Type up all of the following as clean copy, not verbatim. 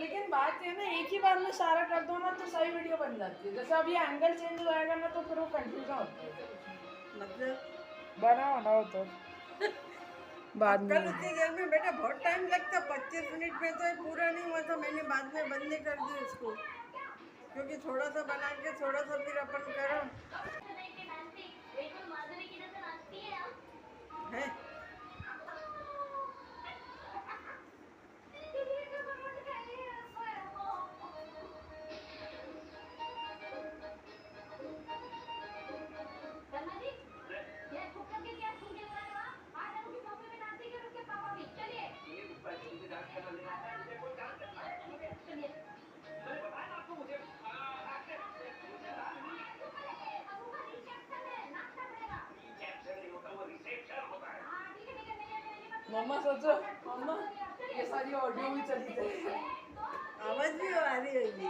लेकिन बात ये ना, एक ही बार में सारा कर दो ना तो सही वीडियो बन जाती है। जैसे अब ये एंगल चेंज हो जाएगा ना तो फिर वो कंफ्यूजन होता है। मतलब बनाओ तो बाद में। कल उतनी देर में बेटा बहुत टाइम लगता, 25 मिनट में तो ये पूरा नहीं हुआ था। मैंने बाद में बंद नहीं कर दी उसको, क्योंकि थोड़ा सा बना के थोड़ा सा फिर अपन करो है। मम्मा सोचो, मम्मा ये सारी ऑडियो भी चली जाए, आवाज भी आ रही होगी।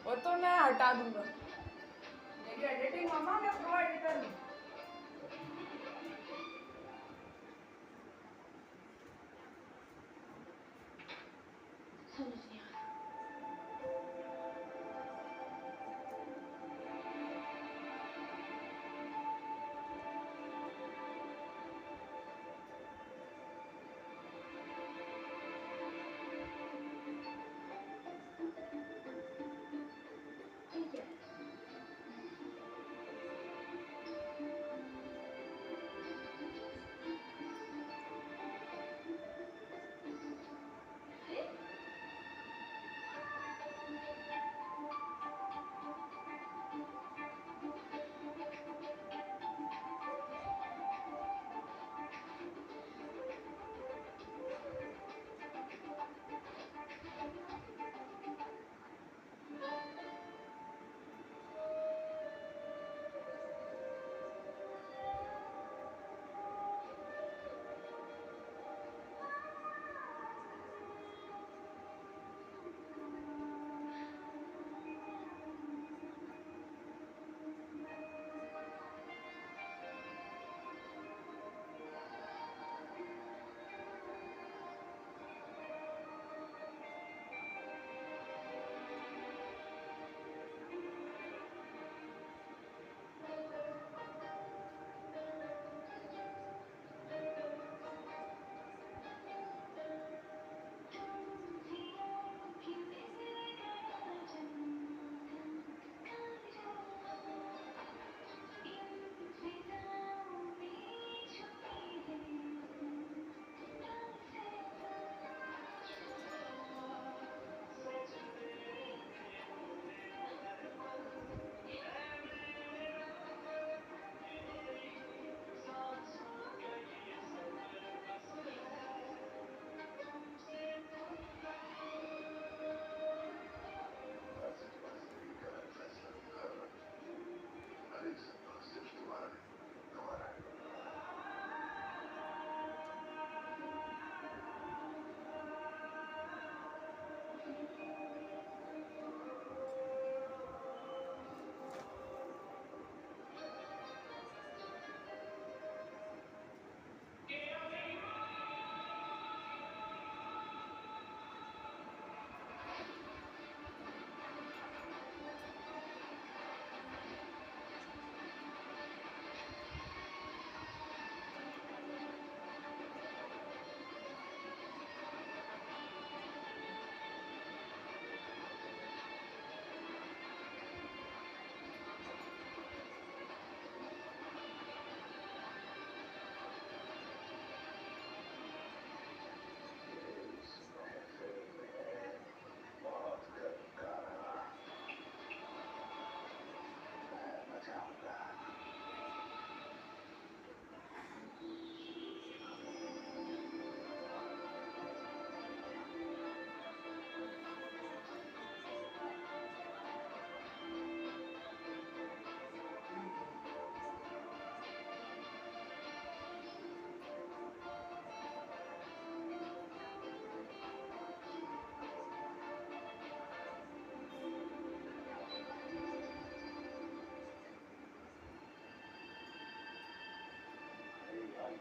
वो तो मैं हटा दूंगा। मेरी एडिटिंग मम्मा मैं प्रो एडिटर हूँ।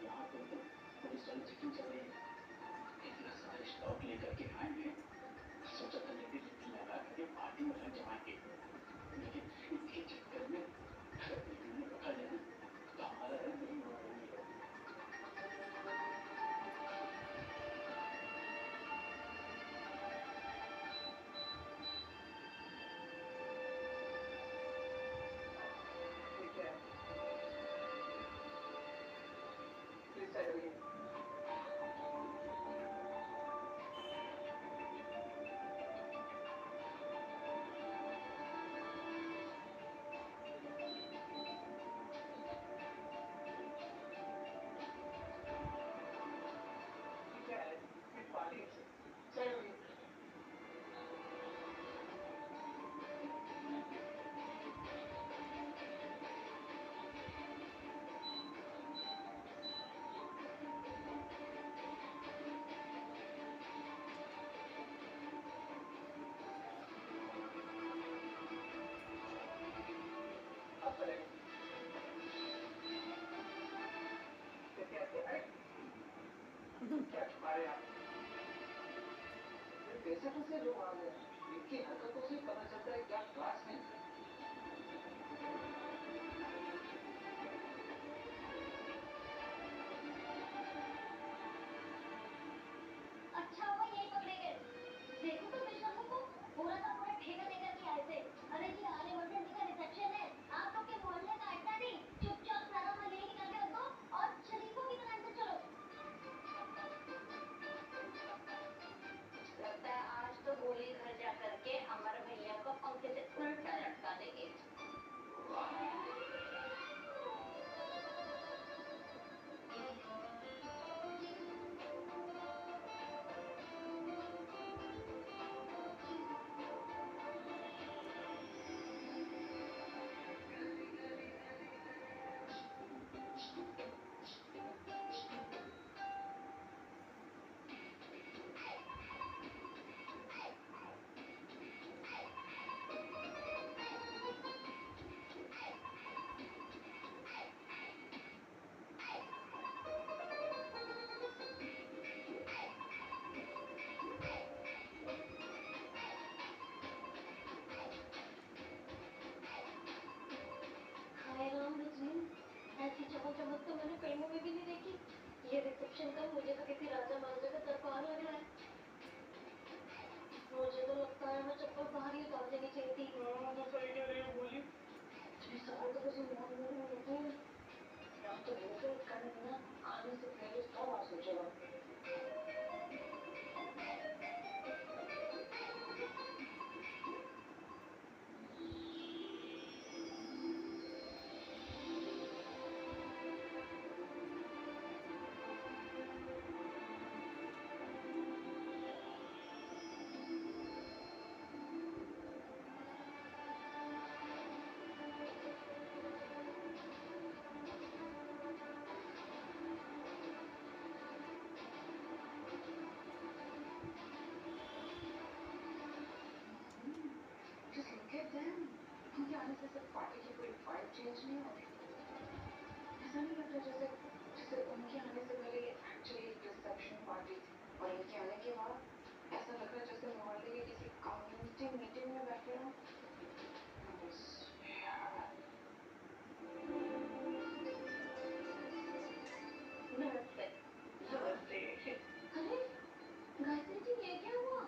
यहाँ तो पुलिस वाले चेकिंग चल रही है, इतना सारा स्टॉक लेकर अच्छा हुआ यही पकड़े गए। देखो तो बिशनों को पूरा का पूरा ठेका लेकर के आए थे। अरे जी आर्यवर्धन जी का रिसेप्शन है, आप लोग के मोहल्ले का अड्डा नहीं। चुपचाप सारा माल यही निकाल के रख दो और शरीफों की तरह से चलो। लगता है आज तो गोली घर जा करके अमर भैया को पंखे से उल्टा लटका देंगे। हाय राम रजनी, ऐसी चमक चमक तो मैंने फिल्मों में भी नहीं देखी। ये रिसेप्शन का मुझे तो किसी राजा महाराजा का दरबार लग रहा है। मुझे तो लगता है मैं चप्पल बाहर ही उतार देनी चाहिए थी। तो सही कह रही हो बोली। इस साल तो किसी मॉल में नहीं होती है। या तो वैसे करना आने से पहले 100 बार सोचेगा। Just look at them. उनके आने से सिर्फ पार्टी की कोई वाइब चेंज नहीं हो रही। ऐसा नहीं लगता जैसे जैसे उनके आने से पहले एक्चुअली रिसेप्शन पार्टी थी और इनके आने के बाद ऐसा लग रहा है जैसे मोहल्ले के किसी कम्युनिटी मीटिंग में बैठे हो। बस नमस्ते। नमस्ते। अरे गायत्री जी ये क्या हुआ?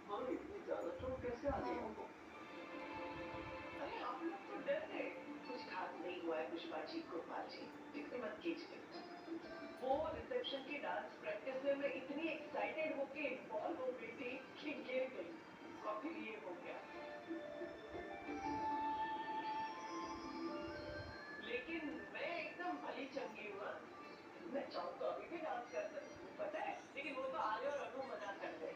हाँ इतनी ज्यादा चोट कैसे आ गई हमको? अरे आप लोग तो डर गए। कुछ खास नहीं हुआ है पुष्पा जी, गोपाल जी, फिक्र मत कीजिए। वो रिसेप्शन की डांस प्रैक्टिस में मैं इतनी एक्साइटेड होके इन्वॉल्व हो गई थी कि गिर गई और फिर ये हो गया। लेकिन मैं एकदम भली चंगी हूँ। हाँ? मैं चाहूँ तो अभी भी डांस कर सकती हूँ, पता है? लेकिन वो तो आर्य और अनु मना कर गए।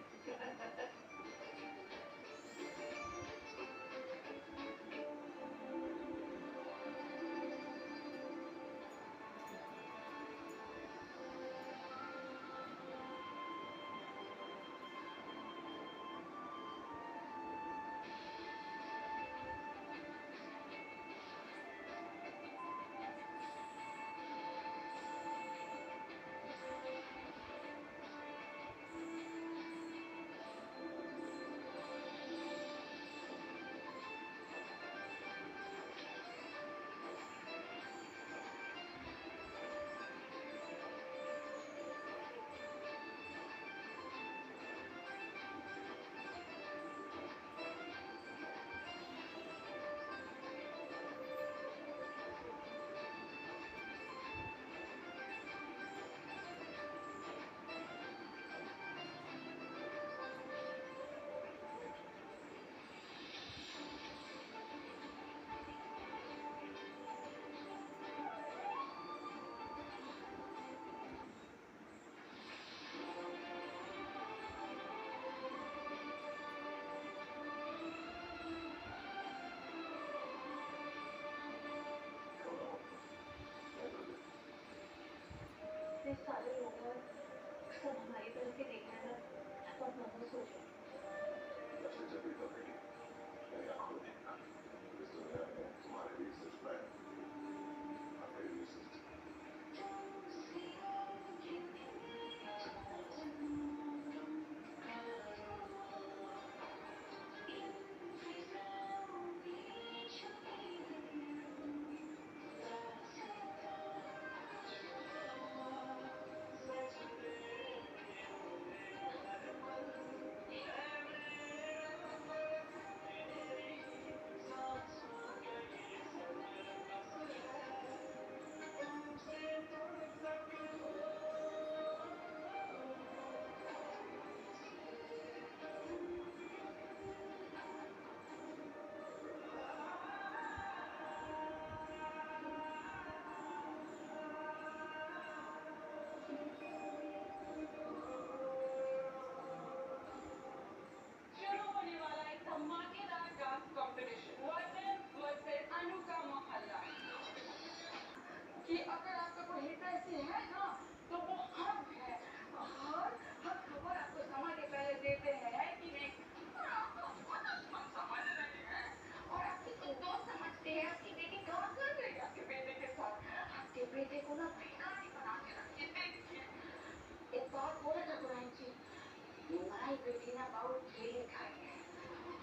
आई बिगिन अबाउट फीलिंग खाई है।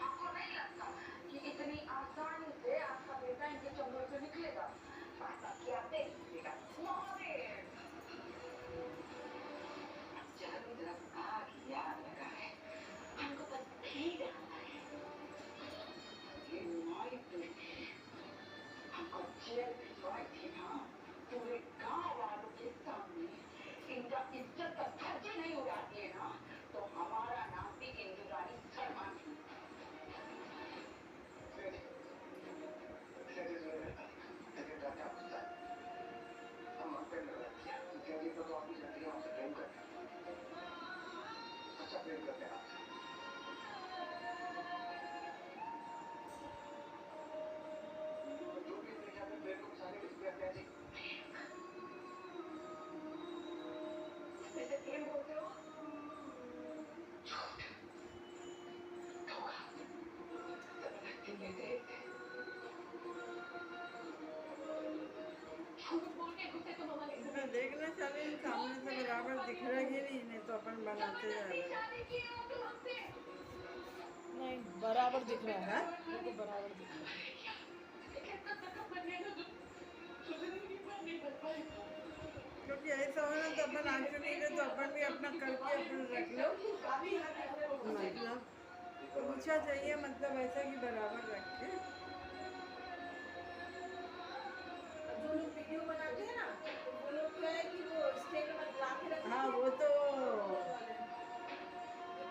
आपको नहीं लगता कि इतनी आसानी से आपका बेटा इनके चंगुल से निकलेगा? बाकी आप देख लीजिएगा। चारों तरफ आग याद लगा है, हमको बस नहीं रहना है। ये माई बेटी हमको जेल भिजवाई थी ना, पूरे गांव वालों के सामने इनका इज्जत का धज्जे नहीं उड़ाती है ना, तो हमारा नाम भी इंदुरानी शर्मा नहीं। हम आप पे लगा दिया, क्योंकि तो आपकी जिंदगी हमसे प्रेम करते हैं, अच्छा प्रेम करते हैं आपसे। जो भी अपने यहाँ पे प्रेम को फंसाने की इसलिए क्या जी? इसे प्रेम बोलते हो? झूठ, धोखा, जबरदस्ती कहते हैं इसे। झूठ बोल के गुस्से को मना लेते इसमें देखना चाहिए सामने से बराबर दिख रहा कि नहीं तो अपन बनाते जा रहे हैं। नहीं बराबर दिख रहा है, हाँ? बिल्कुल बराबर दिख रहा है। क्योंकि ऐसा हो ना तो अपन आंसू नहीं ले तो अपन भी अपना करके अपन रख लो, मतलब तो पूछा चाहिए, मतलब ऐसा कि बराबर रख के। जो लोग वीडियो बनाते हैं ना, तो वो लोग क्या है कि वो स्टेट में ला के रखते हाँ हैं, वो तो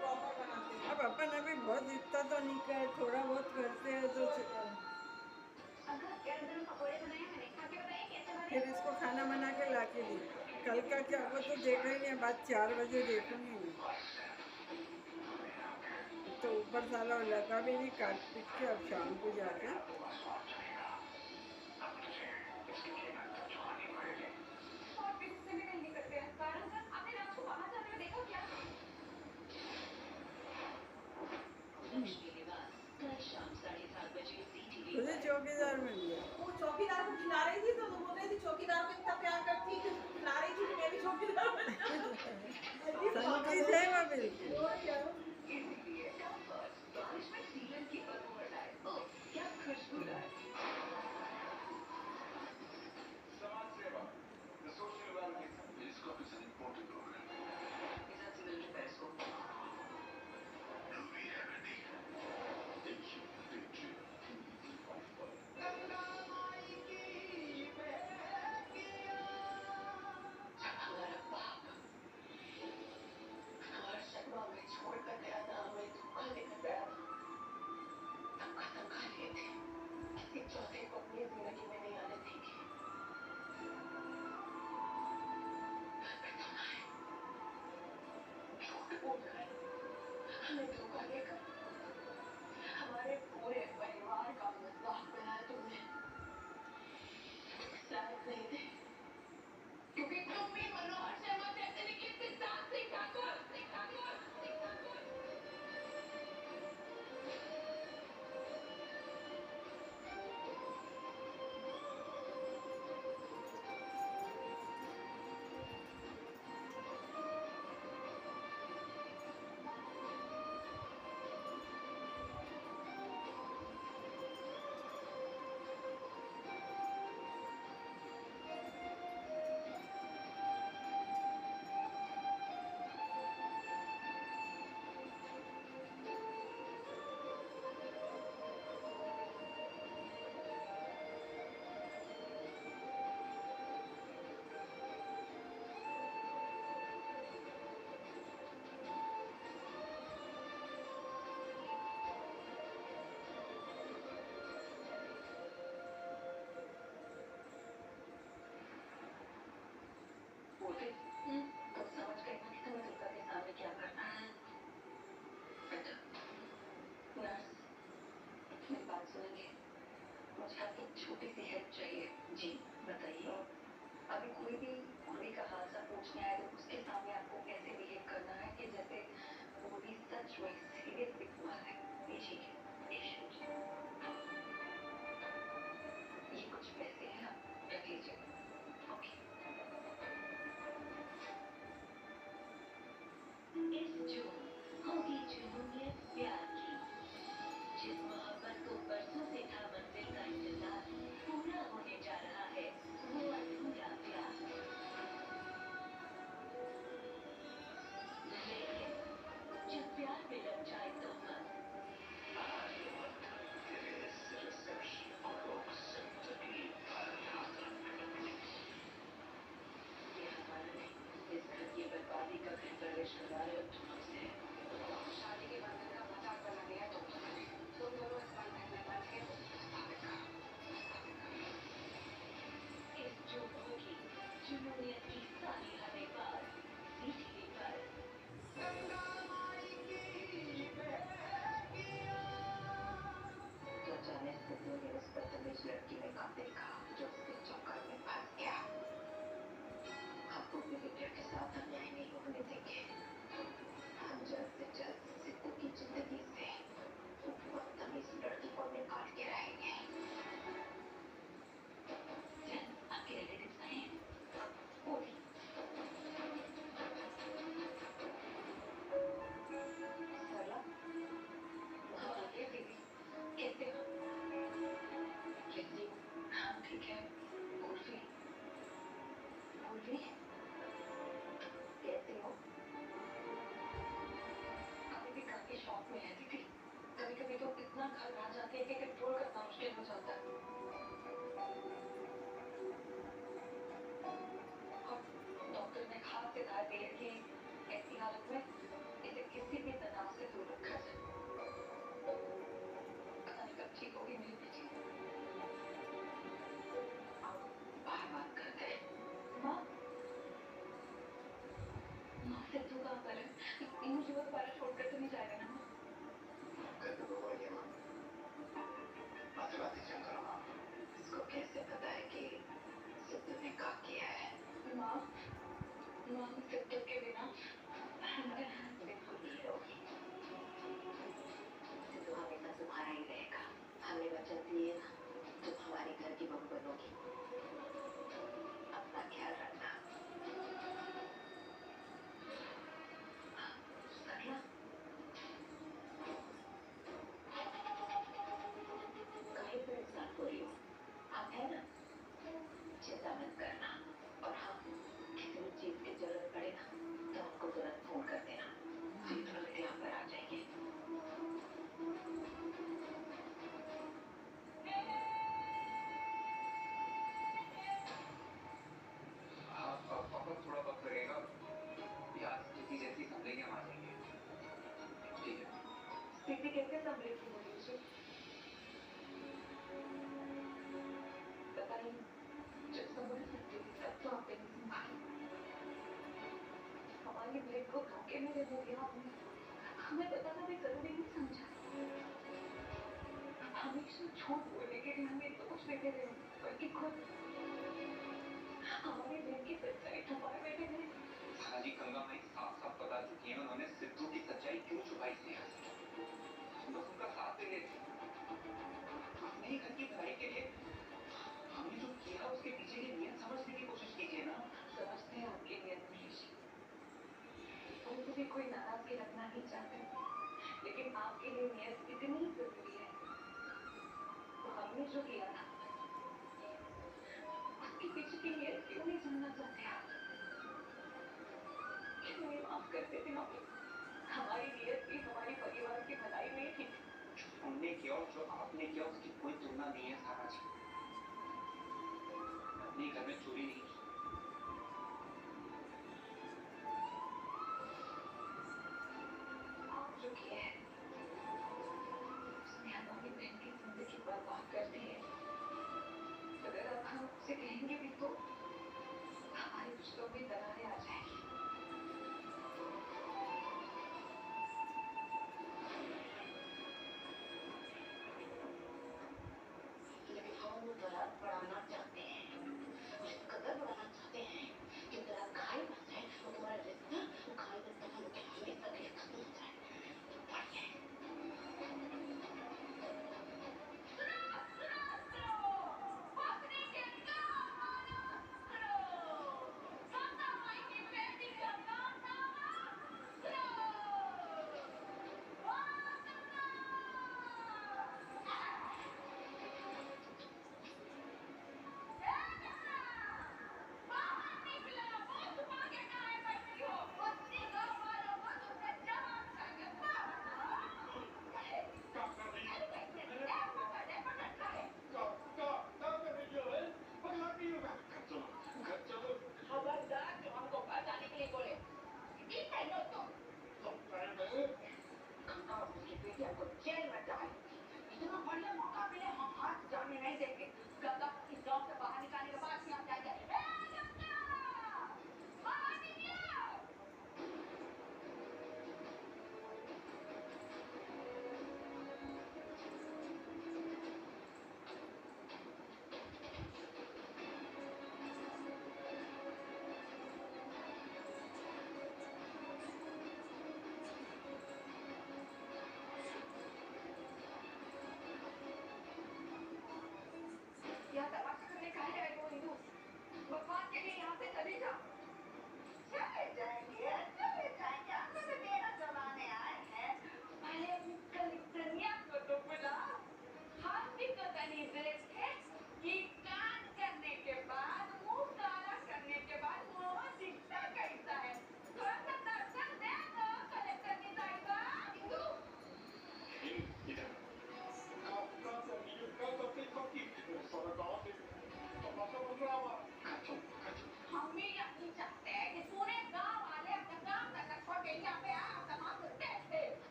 प्रॉपर बनाते हैं। अब अपन अभी बहुत इतना तो नहीं कर, थोड़ा बहुत करते हैं तो फिर इसको खाना बना के ला के दी। कल का क्या वो तो देखा ही नहीं, बाद 4 बजे देखूंगी मैं तो ऊपर साला लगा भी नहीं, काट पीट के अब शाम को जाके तुझे चौकीदार मिल गया। वो चौकीदार को खिला रही थी तो बोल रही थी चौकीदार को इतना प्यार करती है कि उसको खिला रही थी कि मैं भी चौकीदार बन जाऊं। संगीत है वो बिल्कुल। और क्या हो? बारिश में सीलन की बदबू हटाए, ओह क्या खुशबूदार। समाज सेवा, the social welfare, this club is an important program. इधर से मिलके पैसों। Do we have a deal? Thank you, thank you. हमारा बाप हमारा शर्मा में छोड़कर गया था, हमें धोखा देकर गया था। तब कसम खा लिए थे, किसी चौथे को अपनी जिंदगी में नहीं आने देंगे। फिर तुम आए, झूठ बोलकर, हमें धोखा देकर, हमारे पूरे परिवार का मजाक बनाया तुमने। लायक नहीं थे, क्योंकि तुम भी मनोहर शर्मा जैसे निकले सिद्धार्थ सिंह ठाकुर। बोलते तुम समझ गए ना कि तुम्हें दुर्गा के सामने क्या करना है। बेटा, नर्स, मेरी बात सुनेंगे? मुझे आपकी छोटी सी हेल्प चाहिए। जी बताइए। अभी कोई भी कुड़ी का हादसा पूछने आए तो उसके सामने आपको कैसे बिहेव करना है कि जैसे वो भी सच में सीरियस भी हुआ है। ठीक है, ये कुछ पैसे हैं, आप रख लीजिए। ओके। इस जून होगी जिस मोहब्बत को बरसों से था मंजिल का इंतजार, पूरा होने जा रहा है वो अधूरा प्यार। लेकिन जब प्यार में लग जाए तो बस ये हमारा नहीं, इस घर की बर्बादी का घर प्रवेश करवा रहे हो तुम हमसे। शादी के बंधन का मजाक बना दिया तुम दोनों ने। तुम दोनों इस बंधन में बंध गए हो, तो स्थापित करो। इस जो होगी जुनूनियत की सारी हदें पार, सीटी पर तो जाने सिद्धू ने उस बदतमीज लड़की में कब देखा जो उसके चक्कर में फंस गया। हमको अपनी बिटिया के साथ अन्याय नहीं होने देंगे। हम जल्द से जल्द सिद्धू की जिंदगी से उस बदतमीज लड़की को निकाल के रहेंगे। आपके रिलेटिव्स आए हैं? बोली। सरला, हाँ आलिया दीदी, कैसे हो? कैसी हो? हाँ ठीक है। उर्फी, उर्फी कैसे हो? अभी भी काफी शौक में है दीदी। कभी कभी तो इतना घबरा जाते हैं कि कंट्रोल करना मुश्किल हो जाता है। और डॉक्टर ने खास हिदायत दी है कि ऐसी हालत में इसे किसी भी तनाव से दूर रखा जाए। पता नहीं कब ठीक होगी मेरी बेटी। आओ बाहर बात करते हैं। माँ, माँ सिद्धू कहाँ पर है? मुझे वो दोबारा छोड़कर तो नहीं जाएगा ना माँ? घर पे कोई नहीं है माँ। बातें चल करो माँ। इसको कैसे पता है कि सिद्धू ने क्या किया है? माँ, माँ सिद्धू के बिना बिल्कुल नहीं रहोगी। सिद्धू हमेशा तुम्हारा ही रहेगा। हमने वचन दिए ना, तुम हमारे घर की बहू बनोगी। अपना ख्याल रखना। सरला, काहे परेशान हो रही हो? हम है ना, चिंता मत करना। और हाँ, किसी भी चीज की जरूरत पड़े ना तो हमको तुरंत फोन कर देना। हम तुरंत यहाँ पर आ जाएंगे। हाँ पापा को थोड़ा वक्त लगेगा। यहाँ स्थिति जैसी संभलेंगे हम आ जाएंगे। ठीक है। स्थिति कैसे संभलेगी मोदी जी? पता नहीं, जब संभल सकती थी तब तो आपने नहीं संभाला। हमारी बहन को धोखे में रहने दिया आपने। हमें बताना भी जरूरी नहीं समझा। हमेशा झूठ बोलने के लिए हमें दोष देते रहे, बल्कि खुद हमारी बहन की सच्चाई छुपाए बैठे थे। जी गंगा माई साफ साफ बता चुकी है उन्होंने सिद्धू की सच्चाई क्यों छुपाई थी। हम बस उनका साथ दे रहे थे अपने ही घर की भलाई के लिए। हमने जो किया उसके पीछे की नीयत समझने की कोशिश कीजिए ना। समझते हैं आपकी नीयत मनीष। उनसे भी कोई नाराजगी रखना नहीं चाहते, लेकिन आपके लिए नीयत इतनी ही जरूरी है। तो हमने जो किया था उसके पीछे की नीयत क्यों नहीं जानना चाहते आप? क्यों नहीं माफ करते थे हमें? हमारी नीयत भी हमारे परिवार की भलाई में थी। जो हमने किया और जो आपने किया उसकी कोई तुलना नहीं है सारा जी। अपने घर में चोरी नहीं की। आप जो किए हैं उसने हमारी बहन की जिंदगी बर्बाद कर दी है। अगर अब हम उससे कहेंगे भी तो हमारे रिश्तों में दरारें आ जाएगी। लेकिन हम वो दरार बढ़ाना चाहते हैं, उस कदर बढ़ाना चाहते हैं कि दरार घायल बन जाए और तुम्हारा रिश्ता घायल रिश्ता बन के हमेशा के लिए खत्म हो जाए। तो बढ़िया है।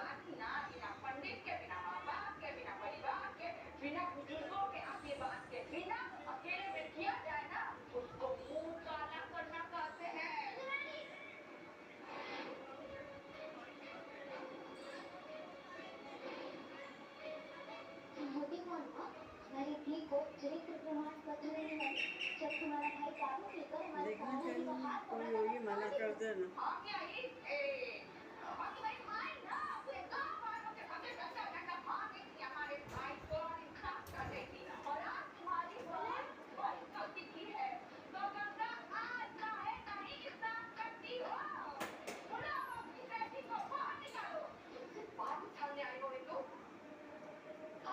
शादी ना बिना पंडित के, बिना माँ बाप के, बिना परिवार के, बिना बुजुर्गों के आशीर्वाद के, बिना अकेले में किया जाए ना, उसको मुंह काला करना कहते हैं। होती कौन हो? लड़की को चरित्र प्रमाण पत्र देने वाली। जब तुम्हारा भाई दारू पीकर हमारे देखना सामने चाहिए, का हाथ कोई पकड़ा होगी मना कर देना। हाँ क्या ये? और तुम्हारे भाई ना पूरे गांव वालों के सामने डंडा डंडा मार रही थी हमारे भाई को और इंसाफ कर रही थी। और आज तुम्हारी बहन बड़ी गलती की है तो गंगा आज काहे नहीं इंसाफ करती हो? बुलाओ अपनी बेटी को बाहर निकालो। तुमसे बात उछालने आई हो एक लोग?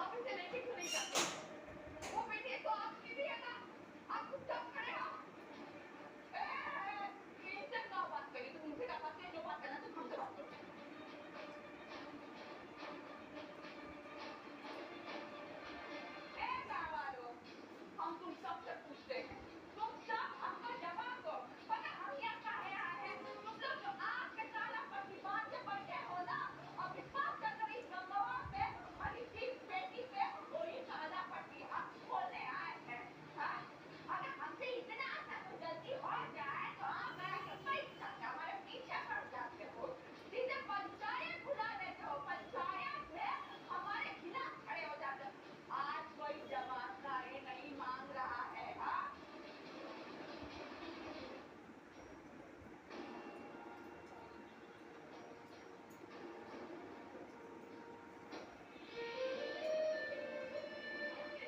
आप इसे लेके क्यों नहीं जाते? वो बेटी तो आपकी भी है ना? आप चुपचाप खड़े हो। इनसे क्या बात करी? तुम इनसे क्या बात करी? जो बात करना तुम हमसे बात करो। गाँव वालों, हम तुम सबसे पूछते हैं, तुम सब हमको जवाब दो। पता हम यहाँ काहे आए हैं? तुम लोग जो आज के साला पति बांध के बैठे हो ना, और विश्वास कर लो इस गंगवा पे और इसी बेटी पे, वही काला पट्टी हम खोलने आए हैं। हाँ? अगर हमसे इतना सा कोई गलती हो जाए तो आप हमारे पीछे पड़ जाते हो, सीधे पंचायत बुला लेते हो, पंचायत में हमारे खिलाफ खड़े हो जाते हो। आज कोई जवाब काहे नहीं मांग रहा है? हाँ?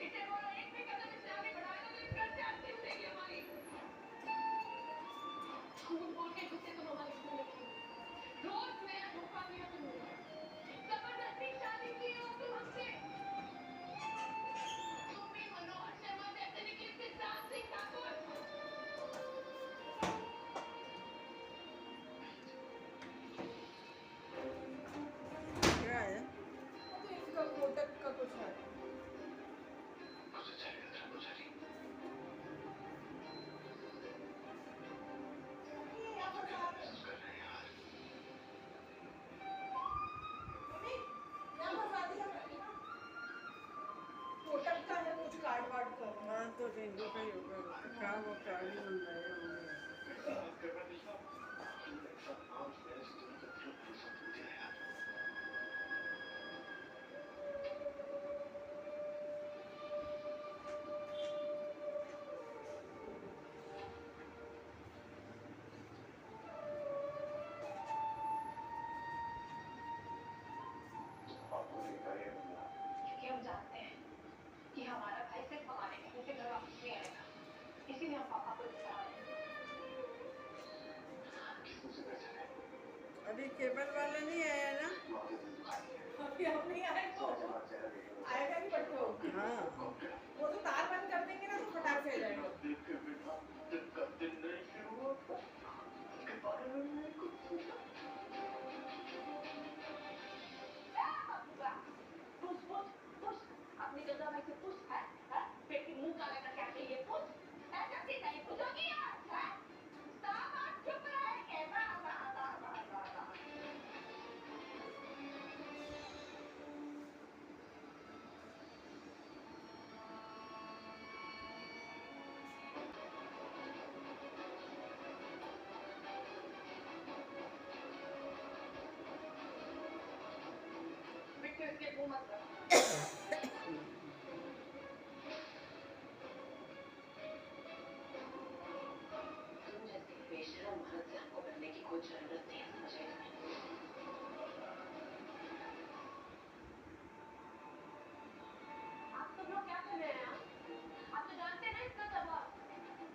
इसे बोलो एक भी कदम इससे आगे बढ़ाएगा तो इस घर से आरती उठेगी हमारी। झूठ बोल के गुस्से तुम हमारे घर में रखी। रोज नया धोखा दिया तुमने। जबरदस्ती शादी की हो तुम हमसे। तुम भी मनोहर शर्मा जैसे निकली सिद्धार्थ सिंह ठाकुर। क्या है? तो इसका कोटक का कुछ है। कोटक का है कुछ कार्ड वार्ड का। हाँ तो इनको का ही होगा, क्या वो कार्ड ही बनवाए होंगे। क्योंकि हम जानते हैं कि हमारा भाई सिर्फ कमाने के लिए घर वापस नहीं आएगा, इसीलिए हम पापा को लेकर आए हैं। अभी केबल वाला नहीं आया ना? अभी हम नहीं आए तो आएगा नहीं बट्टो। हाँ वो तो तार बंद कर देंगे ना तो फटाक से आ जाएगा। पूछ पूछ पूछ अपनी जगह में से पूछ है? बेटी मुंह काला करके आके ये पूछ ऐसा कि नहीं पूछोगी यार? सब आप चुप रहेंगे। वाह वाह वाह वाह वाह वाह। बिट्टू इसके मुंह मत रख। तुम जैसे बेशरम मर्द से हमको बनने की कोई जरूरत नहीं है, समझ गए तुम्हें? आप सब लोग क्या कर रहे हैं? आप तो जानते हैं ना इसका स्वभाव।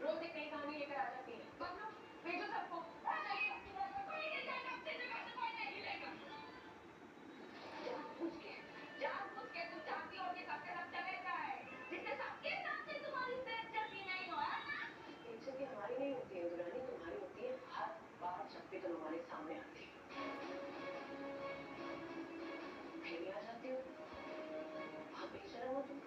रोज एक नई कहानी लेकर आ जाती है। बदलो, भेजो सबको। चलिए, कोई नहीं जाएगा अपनी जगह से, कोई नहीं हिलेगा। जानबूझ के तुम चाहती हो कि सबके सब चले जाए, जिससे सबके सामने तुम्हारी बेइज्जती नहीं हो, है ना? बेइज्जती हमारी नहीं होती है दुरानी, तुम्हारी होती है हर बार जब भी तुम हमारे सामने आती हो। फिर भी आ जाती हो। बहुत बेशरम हो तुम।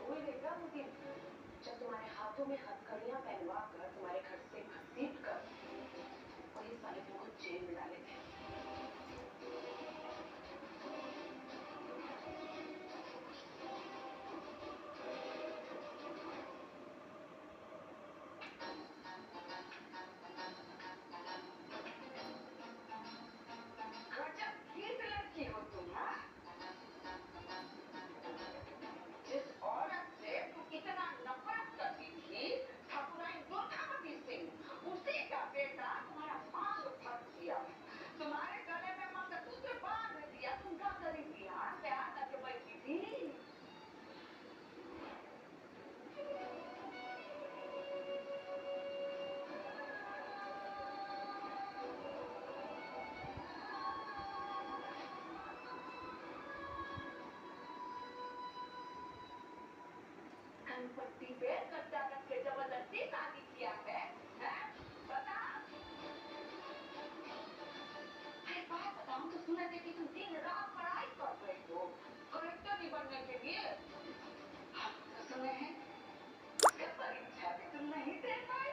वही देखा मुझे, जब तुम्हारे हाथों में हथकड़ियां पहनवा कर तुम्हारे घर से भर्ती पट्टी पे कच्चा रख के जबरदस्ती शादी किया है, हैं? बता। अरे बात बताऊं तो सुना था कि तुम दिन रात पढ़ाई कर रही हो कलेक्टर नहीं बनने के लिए। हम तो सुने हैं उसका परीक्षा भी तुम नहीं दे पाए।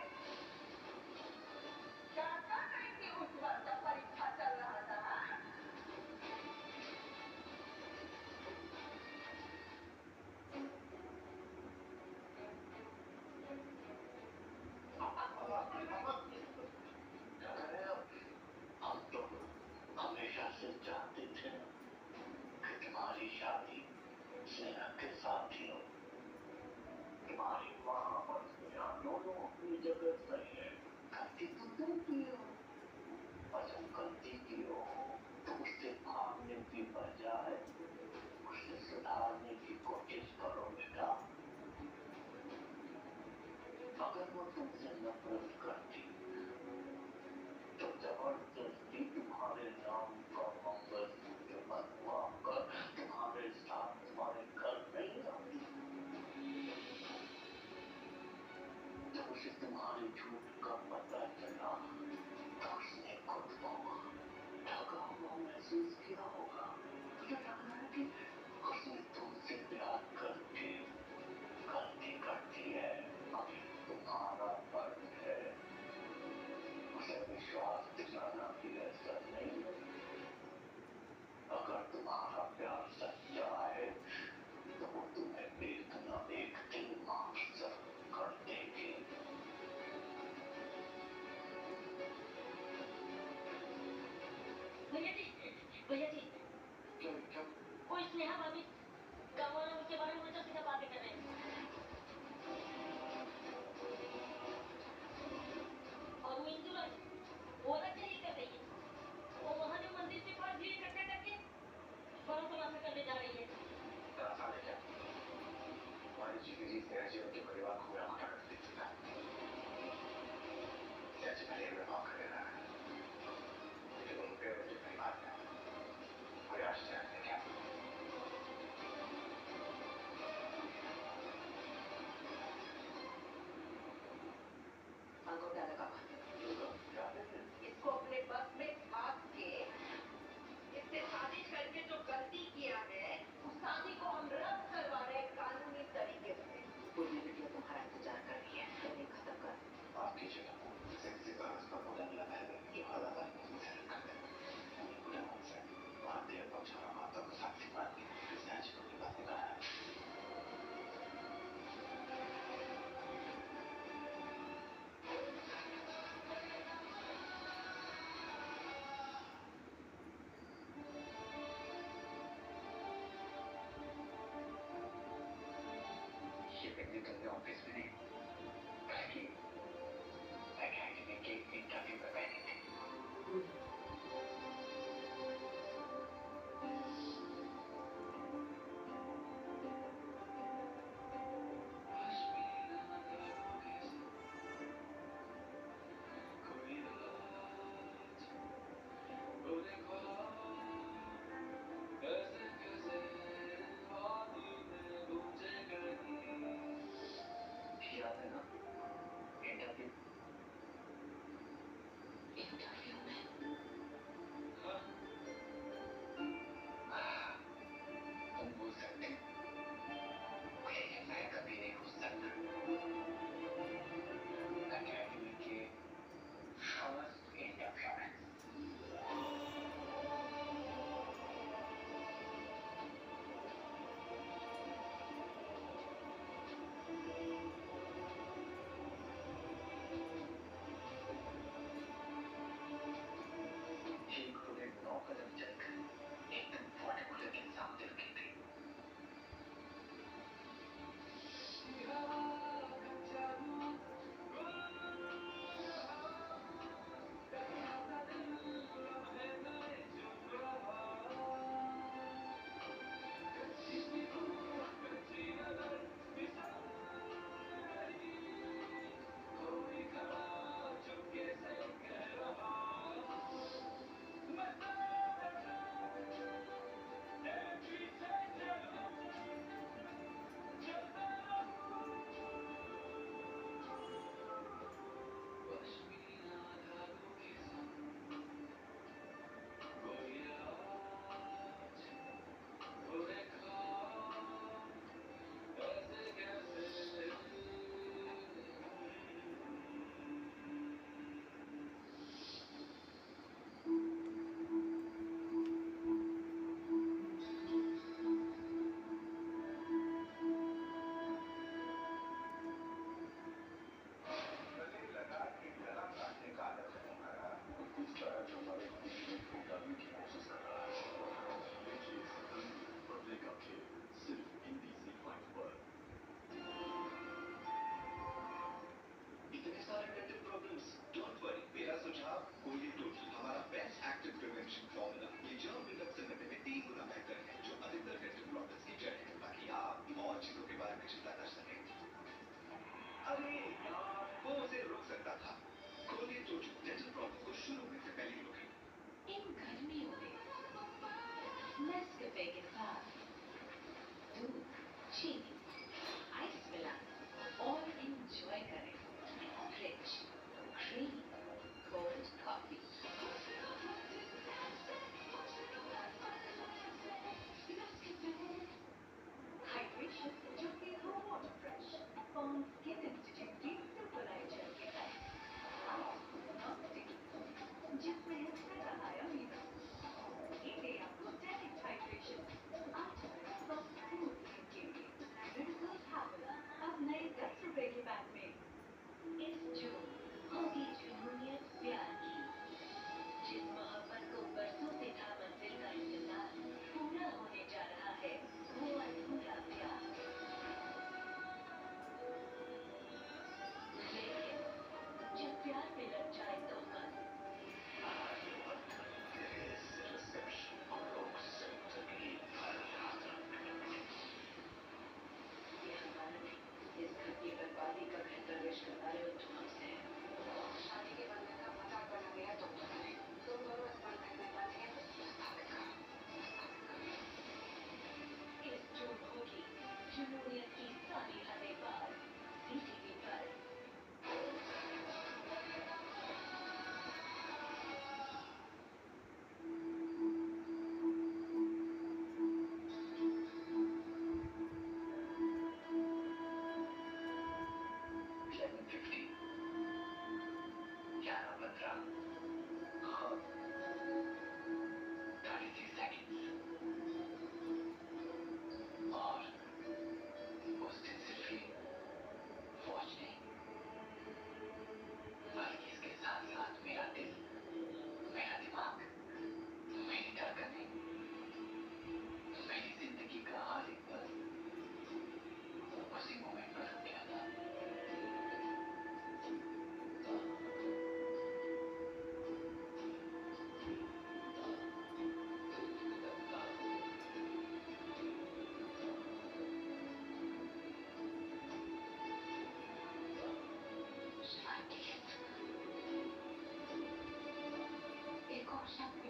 क्या कर रही थी उस वक्त जब परीक्षा चल रहा था? क्या करें अब? हम तो हमेशा से चाहते थे कि तुम्हारी शादी स्नेहा के साथ ही हो। तुम्हारी माँ और स्नेहा दोनों अपनी जगह सही है। गलती तो तुम की हो, और जब गलती की हो तो उससे भागने की बजाय उसे सुधारने की कोशिश करो बेटा। अगर वो तुमसे नफरत करती तो जबरदस्ती तुम्हारे नाम का मंगलसूत्र बनवा कर तुम्हारे साथ तुम्हारे घर नहीं आती। जब उसे तुम्हारे झूठ का पता चला तो उसने खुद को ठगा हुआ महसूस किया होगा। उसे लगा कि उसने तुमसे प्यार करके गलती कर दी है। अब ये तुम्हारा फर्ज है उसे विश्वास दिलाना कि ऐसा नहीं है। अगर तुम्हारा प्यार सच्चा है तो वो तुम्हें एक न एक दिन माफ जरूर कर देगी। भैया जी, क्या क्या वो स्नेहा भाभी गाँव वाले उसके बारे में उल्टा सीधा बातें कर रहे हैं। और वो इंदु रानी वो अलग यही कर रही है। वो महादेव मंदिर के पास भीड़ इकट्ठा करके बड़ा तमाशा करने जा रही है। ऐसा है क्या? हमारी जीती जी स्नेहा जी उनके परिवार को बुरा भला कर देती है। स्नेहा जी भले ही हमें माफ कर देना है, लेकिन उनके और उनके परिवार में कोई आश्चर्य है क्या? अंगूठा लगा। क्या है? इसको अपने बस में भाग के इससे शादी करके जो गलती किया है उस शादी को हम रद्द करवा रहे हैं कानूनी तरीके से। वो लड़कियां तुम्हारा इंतजार कर रही है, तुम खत्म कर। माफ कीजिएगा, सेक्सी कागज पर मुद्दा लगा है जो हवालादार को मुझसे रखा है। बुरा मन से भारतीय पक्ष और माता को साक्षी मान के स्नेहा जी को की बात निकाला है। ये पिकनिक तुमने ऑफिस में नहीं बल्कि एकेडमी के इंटरव्यू में पहनी थी। और शब्द